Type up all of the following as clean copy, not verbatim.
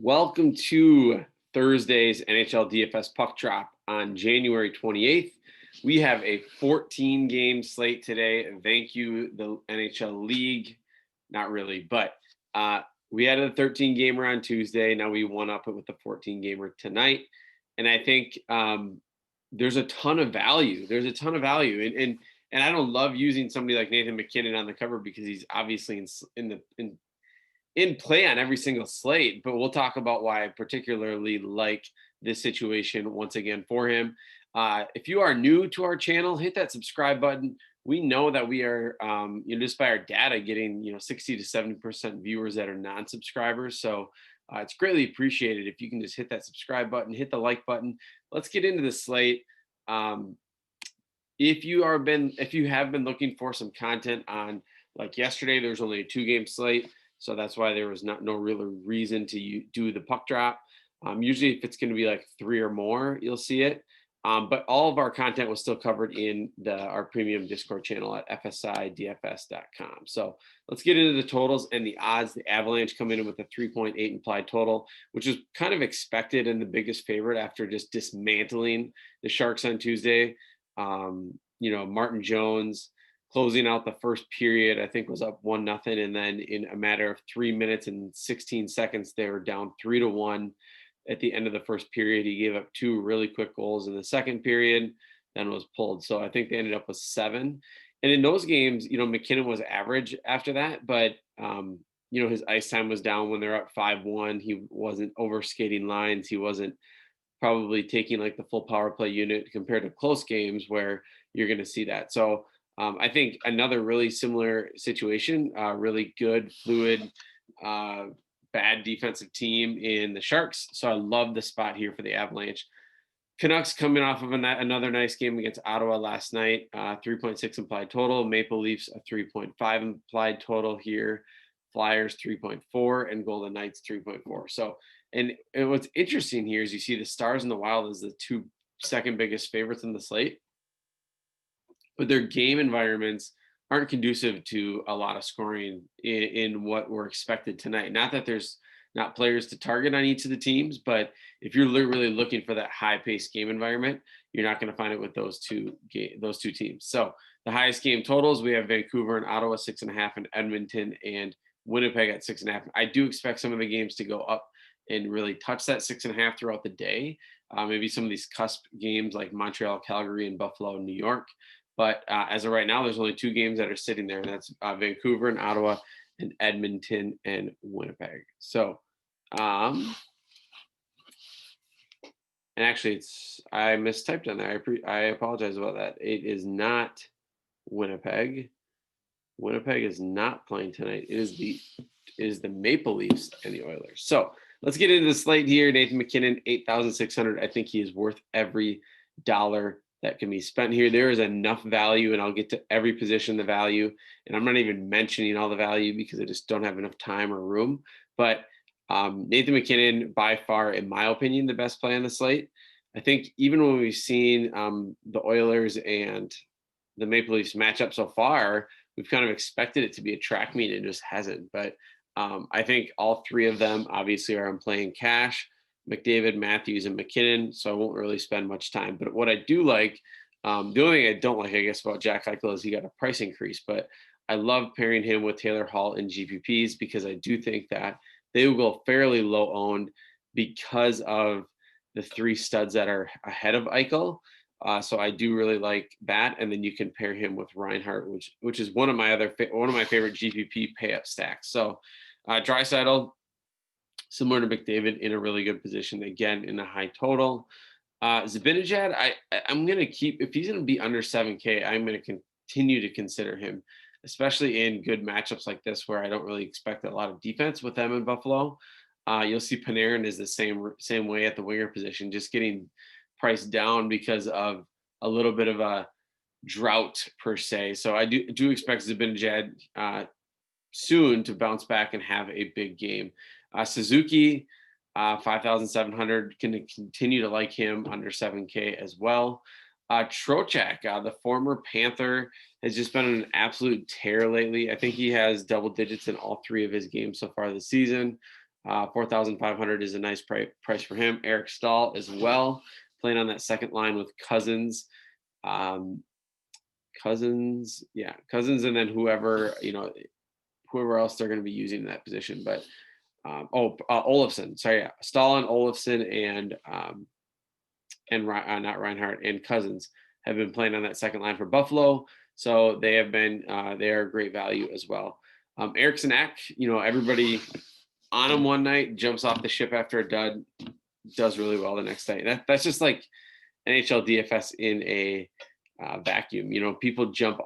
Welcome to Thursday's NHL DFS puck drop on January 28th. We have a 14-game slate today. Thank you, the NHL League. Not really, but we had a 13-gamer on Tuesday. Now we won up with a 14-gamer tonight. And I think there's a ton of value. And I don't love using somebody like Nathan MacKinnon on the cover because he's obviously in play on every single slate, but we'll talk about why I particularly like this situation once again for him. If you are new to our channel, hit that subscribe button. We know that we are, just by our data, getting 60 to 70% viewers that are non-subscribers. So it's greatly appreciated if you can just hit that subscribe button, hit the like button. Let's get into the slate. If you have been looking for some content on, like yesterday, there was only a 2-game slate. So that's why there was no real reason to do the puck drop. Usually if it's going to be like 3 or more, you'll see it. But all of our content was still covered in our premium Discord channel at fsidfs.com. So let's get into the totals and the odds. The Avalanche come in with a 3.8 implied total, which is kind of expected and the biggest favorite after just dismantling the Sharks on Tuesday. Martin Jones closing out the first period, I think was up 1-0. And then in a matter of 3 minutes and 16 seconds, they were down 3-1 at the end of the first period. He gave up 2 really quick goals in the second period, then was pulled. So I think they ended up with 7. And in those games, MacKinnon was average after that, but his ice time was down when they're up 5-1. He wasn't overskating lines. He wasn't probably taking like the full power play unit compared to close games where you're going to see that. So I think another really similar situation, really good, fluid, bad defensive team in the Sharks. So I love the spot here for the Avalanche. Canucks coming off of another nice game against Ottawa last night, 3.6 implied total. Maple Leafs a 3.5 implied total here. Flyers 3.4 and Golden Knights 3.4. So, and what's interesting here is you see the Stars and the Wild as the 2 second biggest favorites in the slate, but their game environments aren't conducive to a lot of scoring in what we're expected tonight. Not that there's not players to target on each of the teams, but if you're really looking for that high-paced game environment, you're not going to find it with those two teams. So the highest game totals, we have Vancouver and Ottawa 6.5, and Edmonton and Winnipeg at 6.5. I do expect some of the games to go up and really touch that 6.5 throughout the day. Maybe some of these cusp games like Montreal, Calgary, and Buffalo, New York. But as of right now, there's only 2 games that are sitting there, and that's Vancouver and Ottawa and Edmonton and Winnipeg. So, and actually, I mistyped on there. I apologize about that. It is not Winnipeg. Winnipeg is not playing tonight. It is the Maple Leafs and the Oilers. So let's get into the slate here. Nathan MacKinnon, 8,600. I think he is worth every dollar that can be spent here. There is enough value, and I'll get to every position the value. And I'm not even mentioning all the value because I just don't have enough time or room. But Nathan MacKinnon, by far, in my opinion, the best play on the slate. I think even when we've seen the Oilers and the Maple Leafs match up so far, we've kind of expected it to be a track meet. It just hasn't. But I think all 3 of them obviously are in playing cash. McDavid, Matthews, and MacKinnon, so I won't really spend much time. But what I do like, the only thing I don't like, I guess, about Jack Eichel is he got a price increase. But I love pairing him with Taylor Hall in GPPs because I do think that they will go fairly low owned because of the 3 studs that are ahead of Eichel. So I do really like that, and then you can pair him with Reinhart, which is one of my favorite GPP pay up stacks. So Draisaitl, similar to McDavid, in a really good position, again, in a high total. Zibanejad, I'm going to keep, if he's going to be under 7K, I'm going to continue to consider him, especially in good matchups like this where I don't really expect a lot of defense with them in Buffalo. You'll see Panarin is the same way at the winger position, just getting priced down because of a little bit of a drought per se. So I do expect Zibanejad soon to bounce back and have a big game. Suzuki, 5,700, can continue to like him under 7K as well. Trocheck, the former Panther, has just been on an absolute tear lately. I think he has double digits in all 3 of his games so far this season. $4,500 is a nice price for him. Eric Stahl as well, playing on that second line with Cousins. Cousins, and then whoever else they're going to be using in that position. But Olofsson, sorry, Stahl and Olofsson and not Reinhardt and Cousins have been playing on that second line for Buffalo, so they have been they are great value as well. Eriksson Ek, everybody on him one night, jumps off the ship after a dud, does really well the next day. That's just like NHL DFS in a vacuum. People jump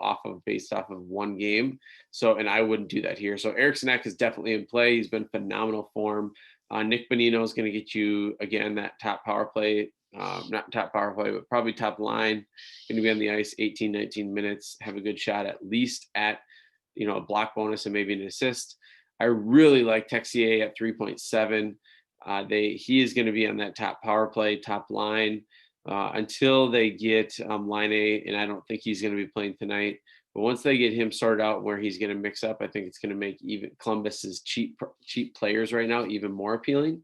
based off of one game. So, and I wouldn't do that here. So Eriksson Ek is definitely in play. He's been phenomenal form. Nick Bonino is going to get you, again, that top power play, not top power play, but probably top line. Going to be on the ice 18, 19 minutes, have a good shot at least at, a block bonus and maybe an assist. I really like Texier at 3.7. He is going to be on that top power play, top line until they get line A, and I don't think he's going to be playing tonight. But once they get him sorted out where he's going to mix up, I think it's going to make even Columbus's cheap players right now even more appealing.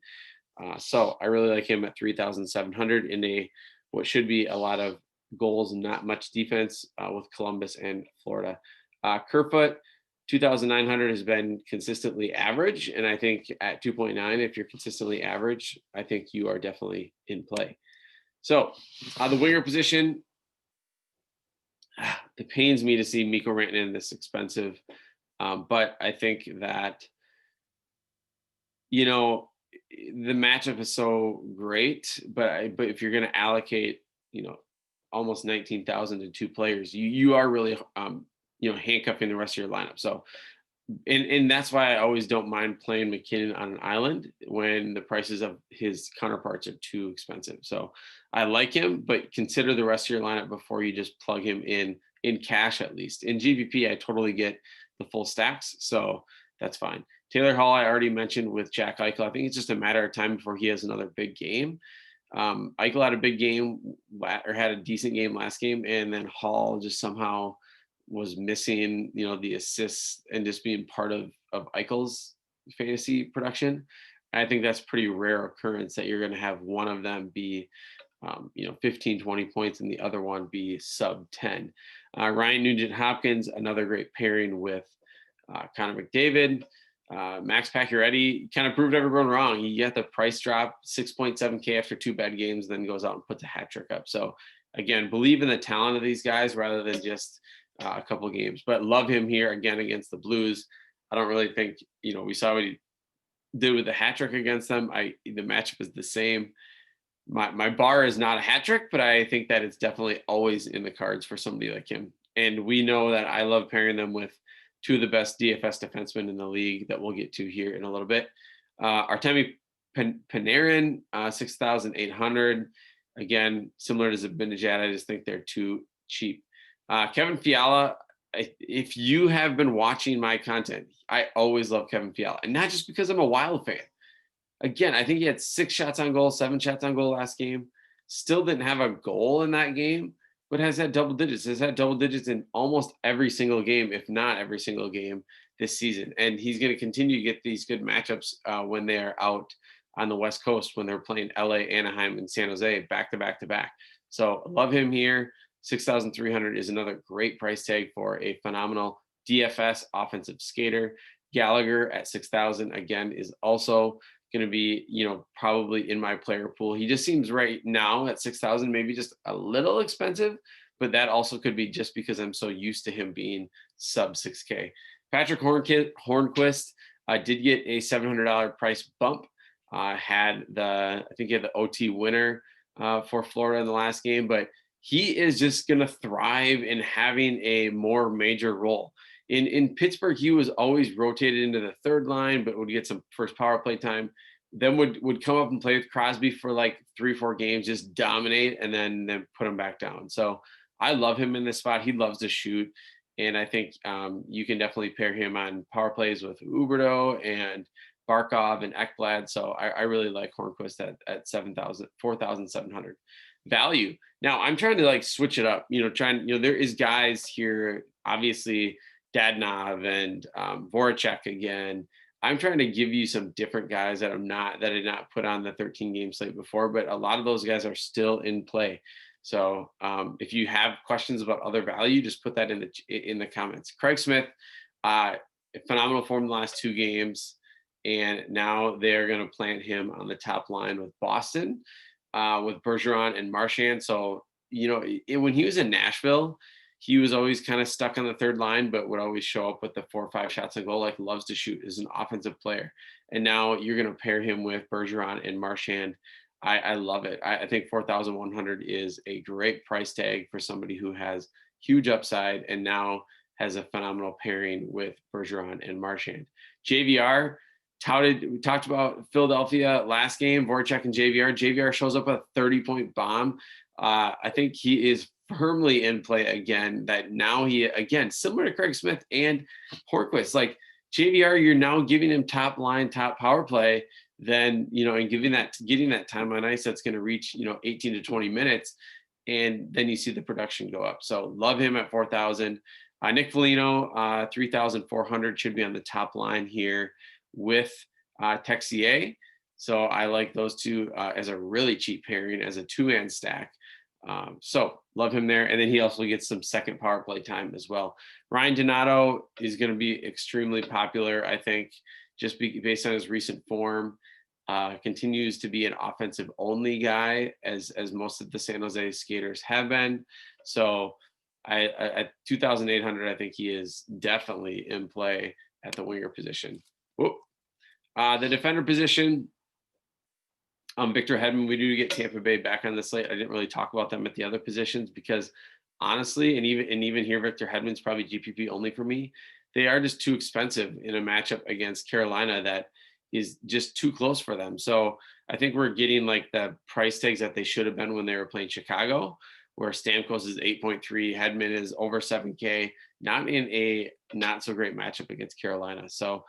So I really like him at 3,700 in what should be a lot of goals and not much defense with Columbus and Florida. Kerfoot, 2,900 has been consistently average, and I think at 2.9, if you're consistently average, I think you are definitely in play. So the winger position, it pains me to see Mikko Rantanen this expensive, but I think that the matchup is so great. But if you're going to allocate, almost 19,000 to two players, you are really handcuffing the rest of your lineup. So, and that's why I always don't mind playing McKinnon on an island when the prices of his counterparts are too expensive. So I like him, but consider the rest of your lineup before you just plug him in cash at least. In GPP, I totally get the full stacks, so that's fine. Taylor Hall, I already mentioned with Jack Eichel. I think it's just a matter of time before he has another big game. Eichel had a big game or had a decent game last game, and then Hall just somehow was missing, the assists and just being part of Eichel's fantasy production. I think that's pretty rare occurrence that you're going to have one of them be, 15, 20 points and the other one be sub 10. Ryan Nugent-Hopkins, another great pairing with Connor McDavid. Max Pacioretty kind of proved everyone wrong. He got the price drop, 6.7K after two bad games, then goes out and puts a hat trick up. So again, believe in the talent of these guys rather than just a couple of games, but love him here again against the Blues. I don't really think, we saw what he did with the hat trick against them. The matchup is the same. My bar is not a hat trick, but I think that it's definitely always in the cards for somebody like him. And we know that I love pairing them with two of the best DFS defensemen in the league that we'll get to here in a little bit. Artemi Panarin, 6,800. Again, similar to Zibanejad, I just think they're too cheap. Kevin Fiala, if you have been watching my content, I always love Kevin Fiala, and not just because I'm a Wild fan. Again, I think he had 6 shots on goal, 7 shots on goal last game. Still didn't have a goal in that game, but has had double digits. Has had double digits in almost every single game, if not every single game this season. And he's going to continue to get these good matchups when they are out on the West Coast, when they're playing LA, Anaheim, and San Jose back to back to back. So love him here. 6,300 is another great price tag for a phenomenal DFS offensive skater. Gallagher at 6,000 again is also going to be, probably in my player pool. He just seems right now at 6,000, maybe just a little expensive, but that also could be just because I'm so used to him being sub 6K. Patrick Hornquist did get a $700 price bump. I think he had the OT winner for Florida in the last game, but he is just going to thrive in having a more major role. In Pittsburgh, he was always rotated into the third line, but would get some first power play time. Then would come up and play with Crosby for like 3-4 games, just dominate, and then put him back down. So I love him in this spot. He loves to shoot, and I think you can definitely pair him on power plays with Huberdeau and Barkov and Ekblad. So I really like Hornquist at 4,700 value. Now I'm trying to like switch it up. There is guys here, obviously Dadonov and Voracek again. I'm trying to give you some different guys that I did not put on the 13 game slate before, but a lot of those guys are still in play. So if you have questions about other value, just put that in the comments. Craig Smith, uh, phenomenal form the last 2 games, and now they're going to plant him on the top line with Boston, with Bergeron and Marchand. So when he was in Nashville, he was always kind of stuck on the third line, but would always show up with the 4 or 5 shots on goal. Like, loves to shoot, is an offensive player. And now you're going to pair him with Bergeron and Marchand. I love it. I think 4,100 is a great price tag for somebody who has huge upside and now has a phenomenal pairing with Bergeron and Marchand. JVR, we talked about Philadelphia last game, Voracek and JVR. JVR shows up a 30-point bomb. I think he is firmly in play again. That now he, again, similar to Craig Smith and Horquist, like JVR, you're now giving him top line, top power play, then, and getting that time on ice that's going to reach, 18 to 20 minutes. And then you see the production go up. So love him at 4,000. Nick Foligno, 3,400 should be on the top line here with Texier. So I like those two as a really cheap pairing, as a 2-man stack. So love him there. And then he also gets some second power play time as well. Ryan Donato is going to be extremely popular, I think, just based on his recent form. Continues to be an offensive only guy, as most of the San Jose skaters have been. So at 2,800, I think he is definitely in play at the winger position. The defender position, Victor Hedman, we do get Tampa Bay back on the slate. I didn't really talk about them at the other positions because honestly, and even here, Victor Hedman's probably GPP only for me. They are just too expensive in a matchup against Carolina that is just too close for them. So I think we're getting like the price tags that they should have been when they were playing Chicago, where Stamkos is 8.3, Hedman is over 7K, not in a not so great matchup against Carolina. So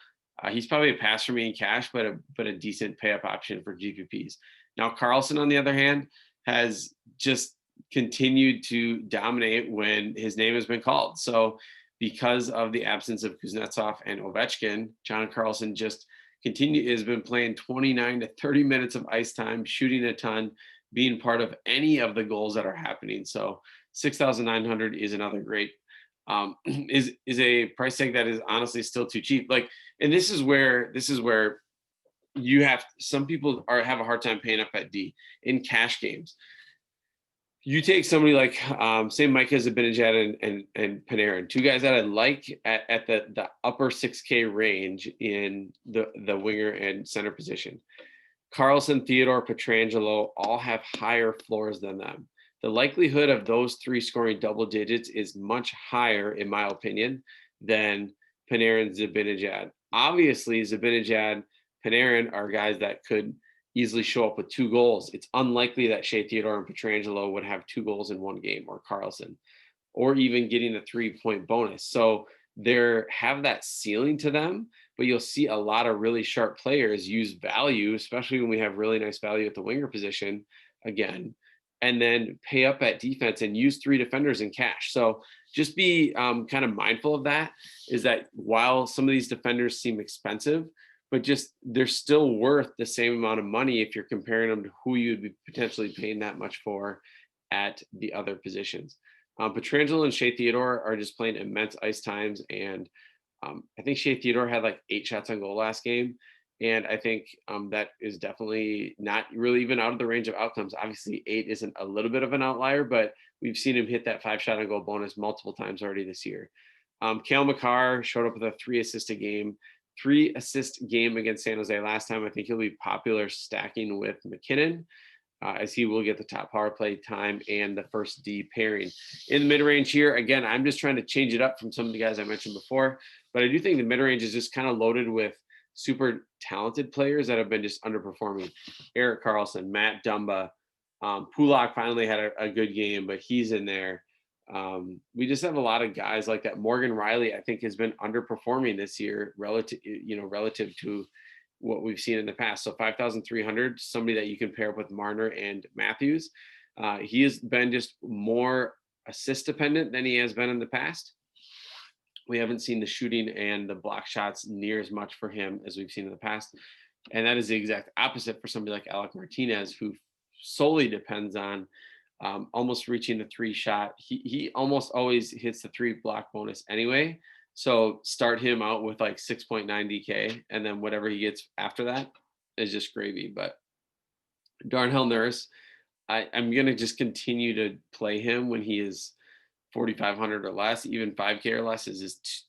he's probably a pass for me in cash, but a decent pay up option for GPPs. Now Carlson, on the other hand, has just continued to dominate when his name has been called. So because of the absence of Kuznetsov and Ovechkin, John Carlson just has been playing 29 to 30 minutes of ice time, shooting a ton, being part of any of the goals that are happening. So 6,900 is another great is a price tag that is honestly still too cheap. Like, and this is where you have some people have a hard time paying up at D in cash games. You take somebody like say Micah Zibanejad and Panarin, two guys that I like at the upper 6K range in the winger and center position. Carlson, Theodore, Pietrangelo all have higher floors than them. The likelihood of those three scoring double digits is much higher, in my opinion, than Panarin, Zibanejad. Obviously, Zibanejad, Panarin are guys that could easily show up with 2 goals. It's unlikely that Shea Theodore and Pietrangelo would have 2 goals in one game, or Carlson, or even getting a 3-point bonus. So they have that ceiling to them, but you'll see a lot of really sharp players use value, especially when we have really nice value at the winger position again, and then pay up at defense and use 3 defenders in cash. So just be kind of mindful of that, is that while some of these defenders seem expensive, but just they're still worth the same amount of money if you're comparing them to who you'd be potentially paying that much for at the other positions. Pietrangelo and Shea Theodore are just playing immense ice times, and I think Shea Theodore had like 8 shots on goal last game, and I think that is definitely not really even out of the range of outcomes. Obviously, 8 isn't a little bit of an outlier, but we've seen him hit that 5 shot on goal bonus multiple times already this year. Cale Makar showed up with a 3-assist game against San Jose last time. I think he'll be popular stacking with McKinnon, as he will get the top power play time and the first D pairing. In the mid-range here, again, I'm just trying to change it up from some of the guys I mentioned before, but I do think the mid-range is just kind of loaded with super talented players that have been just underperforming. Erik Karlsson, Matt Dumba, Pulock finally had a good game, but he's in there. We just have a lot of guys like that. Morgan Riley, I think, has been underperforming this year relative to what we've seen in the past. So 5,300, somebody that you can pair up with Marner and Matthews. He has been just more assist dependent than he has been in the past. We haven't seen the shooting and the block shots near as much for him as we've seen in the past. And that is the exact opposite for somebody like Alec Martinez, who solely depends on almost reaching the three shot. He almost always hits the three block bonus anyway. So start him out with like 6.9 DK, and then whatever he gets after that is just gravy. But Darnell Nurse, I'm going to just continue to play him when he is 4,500 or less. Even 5K or less is just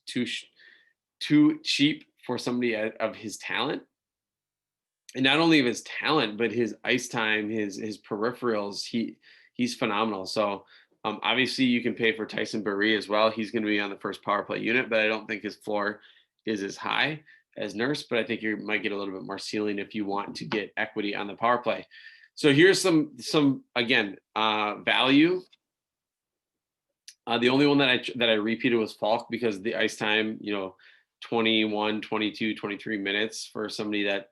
too cheap for somebody of his talent. And not only of his talent, but his ice time, his peripherals, he's phenomenal. So obviously you can pay for Tyson Barrie as well. He's going to be on the first power play unit, but I don't think his floor is as high as Nurse, but I think you might get a little bit more ceiling if you want to get equity on the power play. So here's some again value. The only one that I repeated was Falk, because the ice time, 21, 22, 23 minutes for somebody that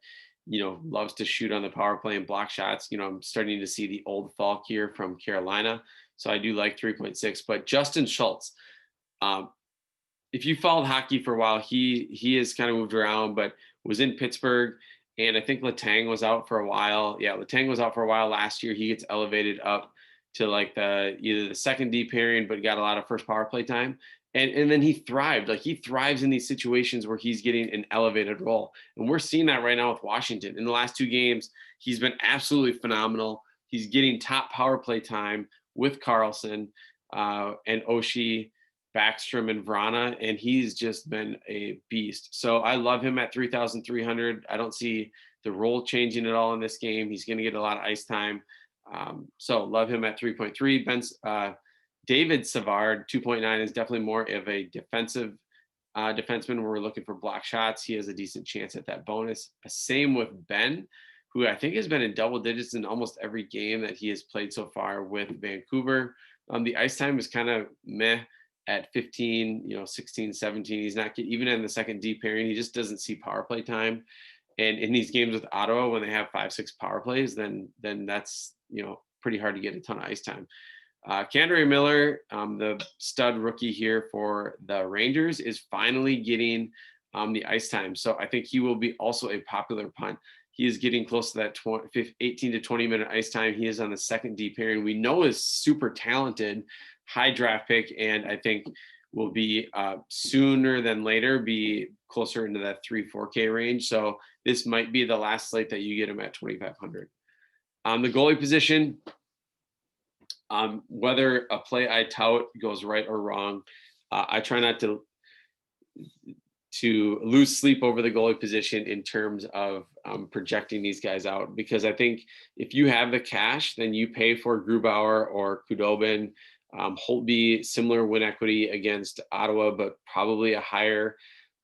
loves to shoot on the power play and block shots. I'm starting to see the old Falk here from Carolina. So I do like 3.6. But Justin Schultz, if you followed hockey for a while, he has kind of moved around, but was in Pittsburgh. And I think Letang was out for a while. Yeah, Letang was out for a while last year. He gets elevated up to like either the second D pairing, but got a lot of first power play time. And then he thrived. Like, he thrives in these situations where he's getting an elevated role. And we're seeing that right now with Washington. In the last two games, he's been absolutely phenomenal. He's getting top power play time with Carlson and Oshie, Backstrom, and Vrana, and he's just been a beast. So I love him at 3,300. I don't see the role changing at all in this game. He's going to get a lot of ice time. So love him at 3.3. David Savard, 2.9, is definitely more of a defensive defenseman where we're looking for block shots. He has a decent chance at that bonus. Same with Ben, who I think has been in double digits in almost every game that he has played so far with Vancouver. The ice time is kind of meh at 15, 16, 17. He's not even in the second D pairing. He just doesn't see power play time. And in these games with Ottawa, when they have 5-6 power plays, then that's, pretty hard to get a ton of ice time. K'Andre Miller, the stud rookie here for the Rangers, is finally getting the ice time. So I think he will be also a popular punt. He is getting close to that 18 to 20 minute ice time. He is on the second D pairing. We know is super talented, high draft pick, and I think will be sooner than later be closer into that 3-4K range. So this might be the last slate that you get him at 2,500. The goalie position, whether a play I tout goes right or wrong, I try not to lose sleep over the goalie position in terms of projecting these guys out, because I think if you have the cash, then you pay for Grubauer or Khudobin. Holtby, similar win equity against Ottawa, but probably a higher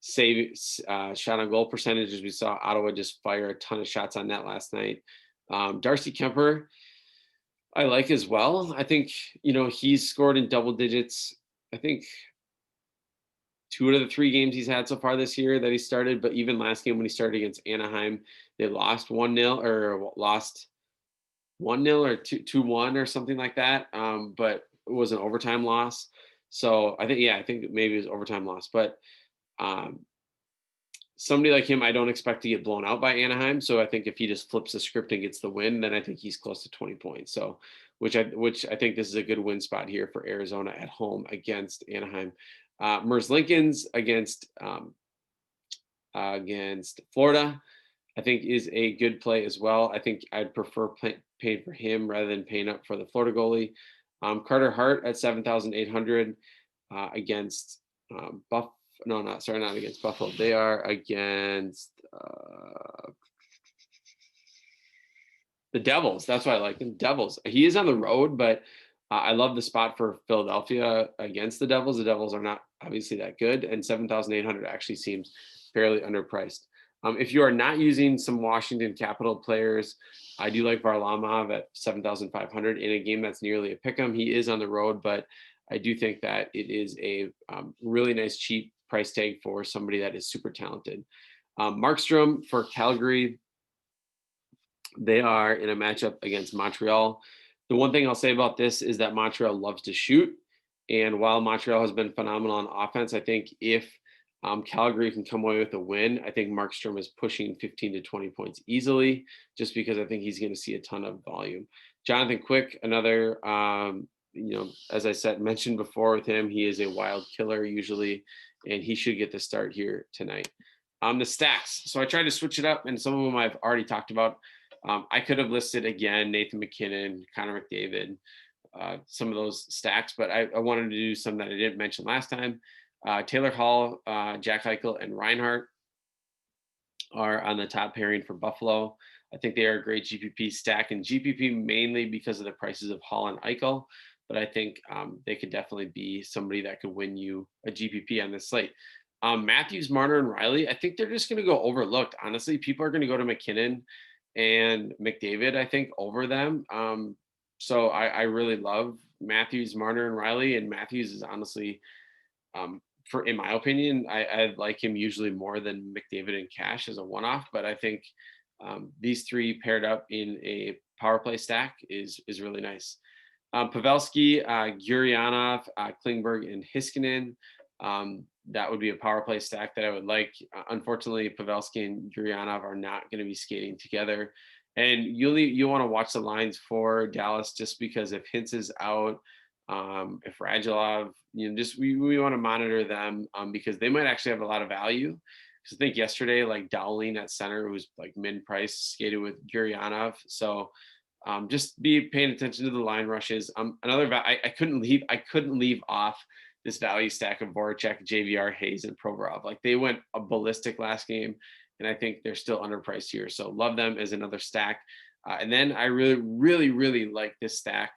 shot on goal percentage, as we saw Ottawa just fire a ton of shots on net last night. Darcy Kemper, I like as well. I think, he's scored in double digits. I think 2 out of the 3 games he's had so far this year that he started, but even last game when he started against Anaheim, they lost 1-0 or lost 1-0 or 2-1 or something like that. But it was an overtime loss. So I think maybe it was overtime loss, but somebody like him, I don't expect to get blown out by Anaheim. So I think if he just flips the script and gets the win, then I think he's close to 20 points. So, which I think this is a good win spot here for Arizona at home against Anaheim. Merz Lincoln's against Florida, I think is a good play as well. I think I'd prefer paying for him rather than paying up for the Florida goalie. Carter Hart at 7,800 against not against Buffalo. They are against the Devils. That's why I like them. Devils. He is on the road, but I love the spot for Philadelphia against the Devils. The Devils are not obviously that good, and 7,800 actually seems fairly underpriced. If you are not using some Washington Capital players, I do like Varlamov at 7,500 in a game that's nearly a pick 'em. He is on the road, but I do think that it is a really nice cheap price tag for somebody that is super talented. Markstrom for Calgary, they are in a matchup against Montreal. The one thing I'll say about this is that Montreal loves to shoot. And while Montreal has been phenomenal on offense, I think if Calgary can come away with a win, I think Markstrom is pushing 15 to 20 points easily, just because I think he's going to see a ton of volume. Jonathan Quick, another, as I said, mentioned before with him, he is a wild killer usually, and he should get the start here tonight. The stacks. So I tried to switch it up, and some of them I've already talked about. I could have listed again Nathan McKinnon, Connor McDavid, some of those stacks, but I wanted to do some that I didn't mention last time. Taylor Hall, Jack Eichel, and Reinhart are on the top pairing for Buffalo. I think they are a great GPP stack, and GPP mainly because of the prices of Hall and Eichel, but I think they could definitely be somebody that could win you a GPP on this slate. Matthews, Marner, and Riley, I think they're just going to go overlooked. Honestly, people are going to go to McKinnon and McDavid, I think, over them. So I really love Matthews, Marner, and Riley, and Matthews is honestly, in my opinion, I like him usually more than McDavid and Cash as a one-off, but I think these three paired up in a power play stack is really nice. Pavelski, Gurianov, Klingberg, and Heiskanen. That would be a power play stack that I would like. Unfortunately, Pavelski and Gurianov are not going to be skating together. And you want to watch the lines for Dallas, just because if Hintz is out, if Radulov, just we want to monitor them because they might actually have a lot of value. Because I think yesterday, like Dowling at center, who's like min price, skated with Gurianov. So just be paying attention to the line rushes. I couldn't leave off this value stack of Voracek, JVR, Hayes, and Provorov. Like they went a ballistic last game, and I think they're still underpriced here. So love them as another stack. And then I really like this stack.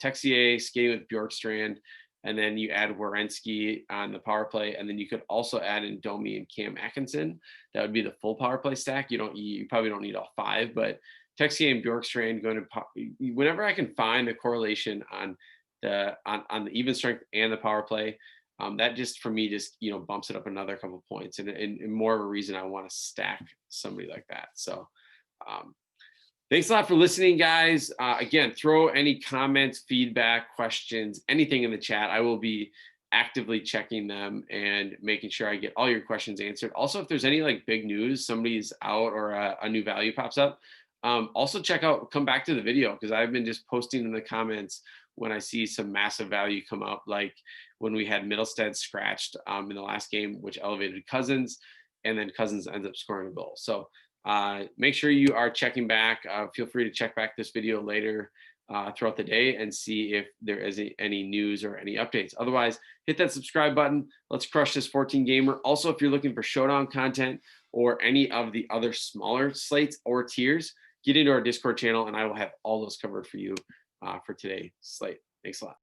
Texier skating with Bjorkstrand, and then you add Werenski on the power play, and then you could also add in Domi and Cam Atkinson. That would be the full power play stack. You probably don't need all five, but Texier and Bjorkstrand going to whenever I can find the correlation on the even strength and the power play, that just for me just bumps it up another couple points, and more of a reason I want to stack somebody like that. So thanks a lot for listening, guys. Again, throw any comments, feedback, questions, anything in the chat. I will be actively checking them and making sure I get all your questions answered. Also, if there's any like big news, somebody's out or a new value pops up, also come back to the video, because I've been just posting in the comments when I see some massive value come up, like when we had Middlestead scratched in the last game, which elevated Cousins, and then Cousins ends up scoring a goal. So make sure you are checking back. Feel free to check back this video later throughout the day and see if there is any news or any updates. Otherwise, hit that subscribe button. Let's crush this 14 gamer. Also, if you're looking for showdown content or any of the other smaller slates or tiers, get into our Discord channel, and I will have all those covered for you for today's slate. Thanks a lot.